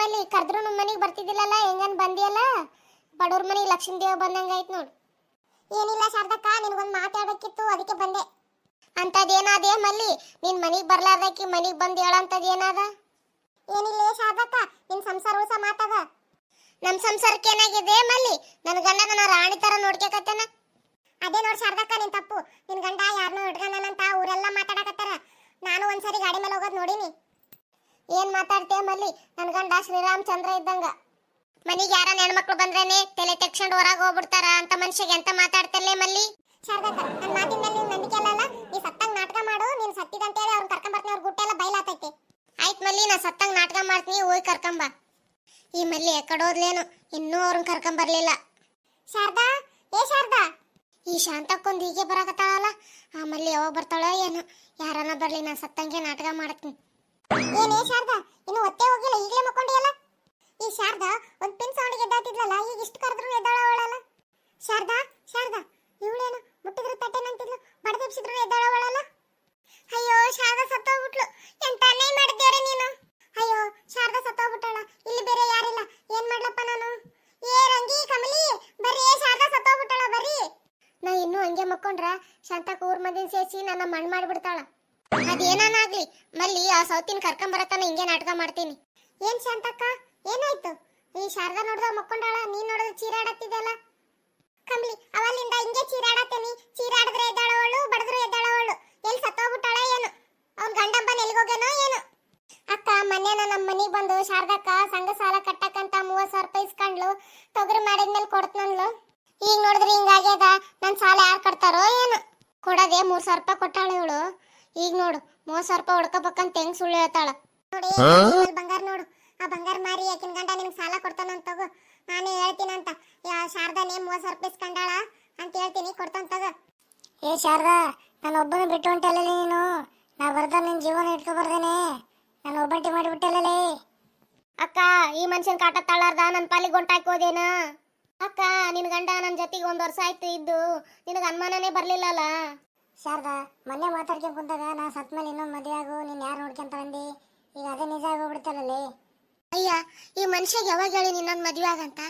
ಮಲ್ಲಿ ಕರ್ದ್ರು ನಮ್ಮ ಮನೆಗೆ ಬರ್ತಿದ್ದಿಲ್ಲಲ್ಲ, ಹೆಂಗನ್ ಬಂದಿಯಲ್ಲ? ಬಡವ್ರ ಮನೆಗೆ ಲಕ್ಷ್ಮೀ ದೇವ ಬಂದಂಗ ಆಯ್ತು ನೋಡು. ಏನಿಲ್ಲ ಶಾರದಕ್ಕ, ನಿನಗೊಂದು ಮಾತಾಡಬೇಕಿತ್ತು, ಅದಕ್ಕೆ ಬಂದೆ. ಅಂತದೇನಾದೆ ಮಲ್ಲಿ? ನಿನ್ ಮನೆಗೆ ಬರ್ಲಾರ್ದಕ್ಕೆ ಮನೆಗೆ ಬಂದು ಹೇಳಂತದ ಏನಾದ? ಏನಿಲ್ಲ ಶಾರದಕ್ಕ, ನಿನ್ ಸಂಸಾರ ಉಸ ಮಾತಾದ. ನಮ್ಮ ಸಂಸಾರಕ್ಕೆ ಏನಾಗಿದೆ ಮಲ್ಲಿ? ನನ್ನ ಗಂಡನ ನಾ ರಾಣಿ ತರ ನೋಡ್ಕಕತ್ತೇನ. ಅದೇ ನೋಡಿ ಶಾರದಕ್ಕ, ನಿನ್ ತಪ್ಪು. ನಿನ್ ಗಂಡ ಯಾರನ್ನೋ ಇಟ್ಕೊಂಡನಂತ ಊರೆಲ್ಲ ಮಾತಾಡಕತ್ತಾರ. ನಾನು ಒಂದ್ಸರಿ ಗಾಡಿ ಮೇಲೆ ಹೋಗೋದು ನೋಡಿನಿ. ಏನ್ ಮಾತಾಡ್ತೇ ಮಲ್ಲಿ? ನನ್ನ ಗಂಡ ಶ್ರೀರಾಮಚಂದ್ರ ಇದ್ದಂಗ. ಮನಿಗೆ ಯಾರ ಹೆಣ್ಮಕ್ಳು ಬಂದ್ರೇನೆ ತಲೆ ತೆಕ್ಕೊಂಡು ಹೊರಗೆ ಹೋಗ್ಬಿಡ್ತಾರ ಅಂತ ಮನುಷ್ಯಗೆ ಎಂತ ಮಾತಾಡ್ತಲ್ಲೇ ಮಲ್ಲಿ? ಶಾರದಕ್ಕ, ನನ್ನ ಮಾತಿನ ಮೇಲೆ ನೀನು ನಂಬಿಕೆ ಅಲ್ಲ. ನೀ ಸತ್ತಂಗ ನಾಟಕ ಮಾಡು. ನೀನು ಸತ್ತಿದಂತೇಳಿ ಅವ್ರನ್ನ ಕರ್ಕೊಂಡ್ ಬರ್ತೀನಿ, ಅವ್ರ ಗುಟ್ಟೆಲ್ಲ ಬಯಲಾತೈತೆ. ಆಯ್ತು ಮಲ್ಲಿ, ನಾ ಸತ್ತಂಗ ನಾಟಕ ಮಾಡ್ತೀನಿ, ಹೋಗಿ ಕರ್ಕೊಂಬ. ಈ ಮಲ್ಲಿ ಎಕ್ಕಡೋದ್ಲೇನು, ಇನ್ನೂ ಅವ್ರನ್ನ ಕರ್ಕೊಂಡ್ ಬರ್ಲಿಲ್ಲ. ಶಾರದಾ, ಏ ಶಾರದಾ, ಈ ಶಾಂತಕ್ಕೊಂದು ಹೀಗೆ ಬರಾಕತ್ತಾಳಲ್ಲ, ಆ ಮಲ್ಲಿ ಯಾವಾಗ ಬರ್ತಾಳೋ ಏನೋ. ಯಾರನ್ನ ಬರ್ಲಿ, ನಾ ಸತ್ತಂಗೆ ನಾಟಕ ಮಾಡ್ತೀನಿ. ಏನೇ ಶಾರದಾ, ಇನ್ನು ಒತ್ತೆ ಹೋಗಿಲ್ಲ, ಈಗಲೇ ಮಕ್ಕೊಂಡಿಯಲ್ಲ? ಈ ಶಾರದಾ ಒಂದು ಪಿನ್ ಸೌಂಡಿಗೆ ಎದ್ದಾತಿದ್ಲಲ್ಲ, ಈಗ ಇಷ್ಟು ಕರೆದ್ರು ಎದ್ದಾಳವಳಲ್ಲ. ಶಾರದಾ, ಶಾರದಾ, ಇವಳೇನು ಮುಟ್ಟಿದ್ರು ತಟ್ಟೆನಂತಿದ್ಲು, ಬಡದೆಬ್ಸಿದ್ರು ಎದ್ದಾಳವಳಲ್ಲ. ಅಯ್ಯೋ, ಶಾರದಾ ಸತ್ತೋಗ್ಬಿಟ್ಲು. ಎಂತ ಅನ್ಯಾಯ ಮಾಡಿದ್ಯಾರೆ ನೀನು. ಅಯ್ಯೋ, ಶಾರದಾ ಸತ್ತೋಗ್ಬಿಟ್ಟಳ, ಇಲ್ಲಿ ಬೇರೆ ಯಾರಿಲ್ಲ, ಏನ್ ಮಾಡ್ಲಪ್ಪ ನಾನು? ಏ ರಂಗಿ, ಕಮಲಿ, ಬರ್ರಿ, ಶಾರದಾ ಸತ್ತೋಗ್ಬಿಟ್ಟಳ, ಬರ್ರಿ. ನಾ ಇನ್ನೂ ಹಂಗೆ ಮಕ್ಕೊಂಡ್ರ ಶಾಂತಕ್ಕ ಊರ್ ಮಂದಿನ ಸೇರಿಸಿ ನನ್ನ ಮಣ್ಣು ಮಾಡಿಬಿಡ್ತಾಳ. ಅದೇನಾಗ್ಲಿ ಮಲ್ಲಿ, ಆ ಸೌತಿನ ಕರ್ಕೊಂಬರತ್ತಾನ ಹಿಂಗೆ ನಾಟಕ ಮಾಡ್ತೀನಿ. ಏನ್ ಶಾಂತಕ್ಕ, ಏನಾಯ್ತು? ಈ ಶಾರದಾ ನೋಡ್ದ ಮಕ್ಕೊಂಡಾಳ, ನೀನ್ ನೋಡಿದ್ರೆ ಚೀರಾಡತ್ತಿದ್ದಲ್ಲ. ಕಮ್ಲಿ, ಅವಲ್ಲಿಂದ ಹಿಂಗೆ ಚೀರಾಡತ್ತೇನಿ. ಚೀರಾಡಿದ್ರೆ ಎದ್ದಾಳವಳು, ಬಡದ್ರು ಎದ್ದಾಳವಳು. ಎಲ್ಲಿ ಸತ್ತೋಗ್ಬಿಟ್ಟಾಳ ಏನು? ಅವ್ನ ಗಂಡಂಬನ್ ಎಲ್ಗೋಗೇನೋ ಏನು? ಅಕ್ಕ, ಮೊನ್ನೆನ ನಮ್ಮ ಮನೆಗೆ ಬಂದು ಶಾರದಕ್ಕ ಸಂಘ ಸಾಲ ಕಟ್ಟಕ್ಕಂತ 30,000 ರೂಪಾಯಿ ಇಸ್ಕೊಂಡ್ಲು. ತೊಗರಿ ಮಾಡಿದ್ಮೇಲೆ ಕೊಡ್ತನನ್ಲು. ಈಗ ನೋಡಿದ್ರೆ ಹಿಂಗಾಗ್ಯದ. ನನ್ನ ಸಾಲ ಯಾರು ಕಟ್ತಾರೋ ಏನು? ಕೊಡದೆ 3,000 ರೂಪಾಯಿ ಕೊಟ್ಟಾಳ ಇವಳು. ಈಗ ನೋಡು 30,000 ರೂಪಾಯಿ ಹೊಡ್ಕೋಬೇಕಂತ ಹೆಂಗ್ ಸುಳ್ಳು ಹೇಳ್ತಾಳ ನೋಡಿ. ಬಂಗಾರ ನೋಡು, ಆ ಬಂಗಾರ ಮಾರಿ ಆಕಿನ ಗಂಡ ನಿನಗೆ ಸಾಲ ಕೊಡ್ತಾನಂತ ತಗೋ. ನಾನೇ ಹೇಳ್ತೀನಂತ, ಶಾರದಾನೇ 30,000 ರೂಪಾಯಿ ಇಸ್ಕೊಂಡಾಳ ಅಂತ ಹೇಳ್ತೀನಿ, ಕೊಡ್ತಾನ ತಗೋ. ಏ ಶಾರದಾ, ನಾನು ಒಬ್ಬನ ಬಿಟ್ಟು ಹೊಂಟಲ್ಲ ನೀನು. ನಾ ಬರ್ದ ನಿನ್ನ ಜೀವನ ಇಟ್ಕೊ ಬರ್ದೇನೆ, ನಾನು ಒಬ್ಬಂಟಿ ಮಾಡಿಬಿಟ್ಟಲ್ಲೇ. ಅಕ್ಕ, ಈ ಮನುಷ್ಯನ ಕಾಟ ತಾಳಾರ್ದ ನನ್ನ ಪಾಲಿಗೆ ಗಂಟಾಕಿ ಹೋದೇನ? ಅಕ್ಕ, ನಿನ್ನ ಗಂಡ ನನ್ನ ಜೊತೆಗೆ 1 ವರ್ಷ ಆಯ್ತು ಇದ್ದು, ನಿನಗೆ ಅನುಮಾನನೇ ಬರ್ಲಿಲ್ಲಲ್ಲ? ಶಾರದಾ, ಮೊನ್ನೆ ಮಾತಾಡ್ಕೊಂಡು ಕುಂತಾಗ ನಾ ಸತ್ ಮೇಲೆ ಇನ್ನೊಂದು ಮದುವೆ ಆಗು, ನೀನು ಯಾರು ನೋಡ್ಕೊಂತ ಬಂದಿ? ಈಗ ಅದೇ ನಿಜ ಆಗೋಗ್ಬಿಡ್ತಾರಲ್ಲೇ. ಅಯ್ಯ, ಈ ಮನುಷ್ಯಗೆ ಯಾವಾಗ ಹೇಳಿ ನಿನ್ನೊಂದು ಮದುವೆ ಆಗಂತ?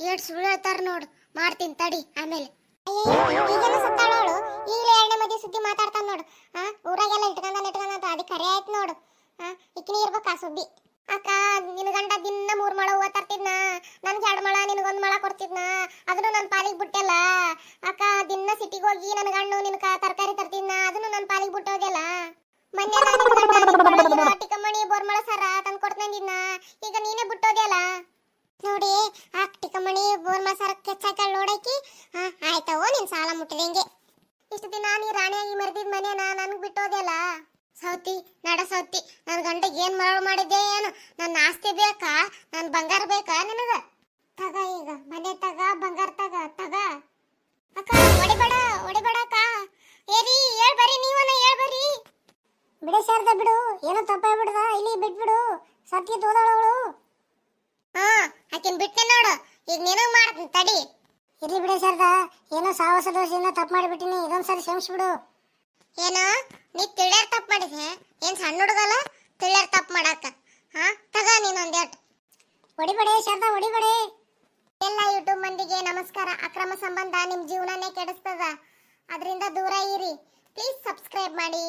ಏಟ್ ಸುಳ್ಳು ಹೇಳ್ತಾರ ನೋಡು, ಮಾಡ್ತೀನಿ ತಡಿ ಆಮೇಲೆ. ಈಗೇನು ಸತ್ತಾಳವಳು, ಈಗಲೇ 2ನೇ ಮದುವೆ ಸುದ್ದಿ ಮಾತಾಡ್ತಾನ ನೋಡು. ಊರಾಗೆಲ್ಲ ಇಟ್ಕೊಂಡಂತ ಅದಕ್ಕೆ ಕರೆ ಆಯ್ತು ನೋಡು. ಇಕ್ಕಿನಿ ಇರ್ಬೇಕು ಆ ಸುದ್ದಿ. ಅಕ್ಕ, ನಿನ್ನ ಗಂಡ ದಿನ 3 ಮೊಳ ಹೂವು ತರ್ತಿದ್ನ, ನನ್ಗೆ 2 ಮೊಳ, ನಿನಗೊಂದು ಮೊಳ ಕೊಡ್ತಿದ್ನ. ಅದನ್ನು ನನ್ನ ಪಾಲಿಗೆ ಬಿಟ್ಟೆಲ್ಲ. ಅಕ್ಕ, ದಿನ ಸಿಟಿಗೆ ಹೋಗಿ ನನ್ನ ಗಂಡು ನಿನ್ ತರಕಾರಿ ತರ್ತಿದ್ನ, ಅದನ್ನು ನನ್ನ ಪಾಲಿಗೆ ಬಿಟ್ಟೋದೆಲ್ಲ. ಮೊನ್ನೆ ಟಿಕಮಣಿ ಬೋರ್ಮಳ ಸರ ತಂದು ಕೊಡ್ತಂದಿದ್ನ, ಈಗ ನೀನೇ ಬಿಟ್ಟೋದೆಲ್ಲ. ನೋಡಿ, ಆ ಟಿಕಮಣಿ ಬೋರ್ಮಳ ಸರ ಕೆಚ್ಚಾಕಲ್ ನೋಡಕಿ. ಆಯ್ತವೋ, ನಿನ್ ಸಾಲ ಮುಟ್ಟಿದಂಗೆ. ಇಷ್ಟು ದಿನ ನೀ ರಾಣಿಯಾಗಿ ಮರೆದಿದ್ ಮನೇನ ನನಗೆ ಬಿಟ್ಟೋದೆಲ್ಲ. ಸೌತಿ, ನಡ ಸೌತಿ, ನನ್ನ ಗಂಡಗೆ ಏನ್ ಮರಳು ಮಾಡಿದ್ದೆ ಏನು? ನನ್ನ ಆಸ್ತಿ ಬೇಕಾ? ನನ್ನ ಬಂಗಾರ ಬೇಕಾ ನಿನಗ? ತಗ, ಈಗ ಮನೆ ತಗ, ಬಂಗಾರ ತಗ. ಅಕ್ಕ, ಹೊಡಿಬೇಡ ಅಕ್ಕ. ಏರಿ, ಹೇಳ್ಬರಿ, ನೀವನ ಹೇಳ್ಬರಿ. ಬಿಡು ಶಾರದಾ, ಬಿಡು, ಏನೋ ತಪ್ಪಾಗ್ಬಿಡ್ದ, ಇಲ್ಲಿ ಬಿಟ್ಬಿಡು. ಸತ್ಯ ತೋದಳವಳು. ಆಕಿನ್ ಬಿಟ್ಟೆ ನೋಡು, ಈಗ ನಿನಗ್ ಮಾಡ್ತೀನಿ ತಡಿ. ಇರ್ಲಿ ಬಿಡು ಶಾರದಾ, ಏನೋ ಸಾಹಸ ದೋಷದಿಂದ ತಪ್ಪು ಮಾಡಿಬಿಟ್ಟಿನಿ, ಇದೊಂದ್ಸರಿ ಕ್ಷಮಿಸ್ಬಿಡು. ಏನೋ ನೀ ತಿಳಿಯಾರ ತಪ್ಪು ಮಾಡಿದೆ? ಏನ್ ಸಣ್ಣ ಹುಡುಗಲ್ಲ ತಿಳಿಯಾರ ತಪ್ಪು ಮಾಡಾಕ? ತಗ ನೀನೊಂದೇಟು. ಹೊಡಿಬೇಡೆ ಶಾರದಾ, ಹೊಡಿಬೇಡೆ. ಎಲ್ಲ ಯೂಟ್ಯೂಬ್ ಮಂದಿಗೆ ನಮಸ್ಕಾರ. ಅಕ್ರಮ ಸಂಬಂಧ ನಿಮ್ ಜೀವನನೇ ಕೆಡಿಸ್ತದ, ಅದರಿಂದ ದೂರ ಇರಿ. ಪ್ಲೀಸ್ ಸಬ್ಸ್ಕ್ರೈಬ್ ಮಾಡಿ.